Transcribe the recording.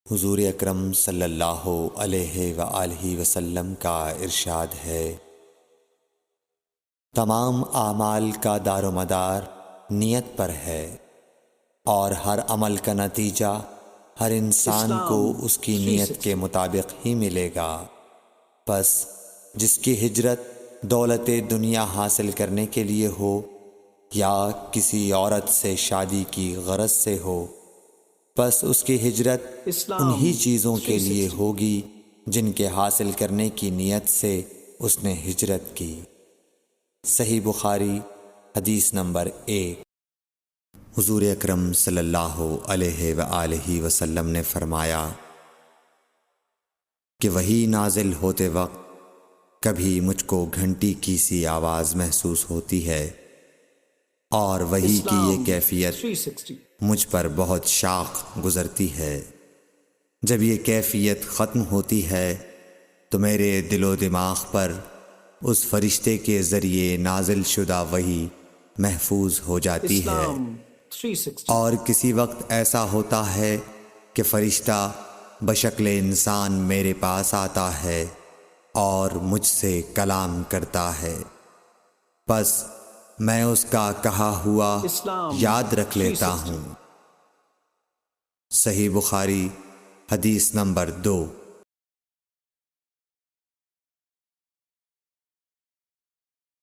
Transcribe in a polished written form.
حضور اکرم صلی اللہ علیہ وآلہ وسلم کا ارشاد ہے، تمام اعمال کا دار و مدار نیت پر ہے، اور ہر عمل کا نتیجہ ہر انسان کو اس کی نیت کے مطابق ہی ملے گا۔ پس جس کی ہجرت دولت دنیا حاصل کرنے کے لیے ہو یا کسی عورت سے شادی کی غرض سے ہو، پس اس کی ہجرت انہی چیزوں کے لیے ہوگی جن کے حاصل کرنے کی نیت سے اس نے ہجرت کی۔ صحیح بخاری حدیث نمبر 1۔ حضور اکرم صلی اللہ علیہ وآلہ وسلم نے فرمایا کہ وحی نازل ہوتے وقت کبھی مجھ کو گھنٹی کی سی آواز محسوس ہوتی ہے، اور وحی کی یہ کیفیت مجھ پر بہت شاق گزرتی ہے۔ جب یہ کیفیت ختم ہوتی ہے تو میرے دل و دماغ پر اس فرشتے کے ذریعے نازل شدہ وحی محفوظ ہو جاتی ہے، اور کسی وقت ایسا ہوتا ہے کہ فرشتہ بشکل انسان میرے پاس آتا ہے اور مجھ سے کلام کرتا ہے، پس میں اس کا کہا ہوا یاد رکھ لیتا ہوں۔ صحیح بخاری حدیث نمبر 2۔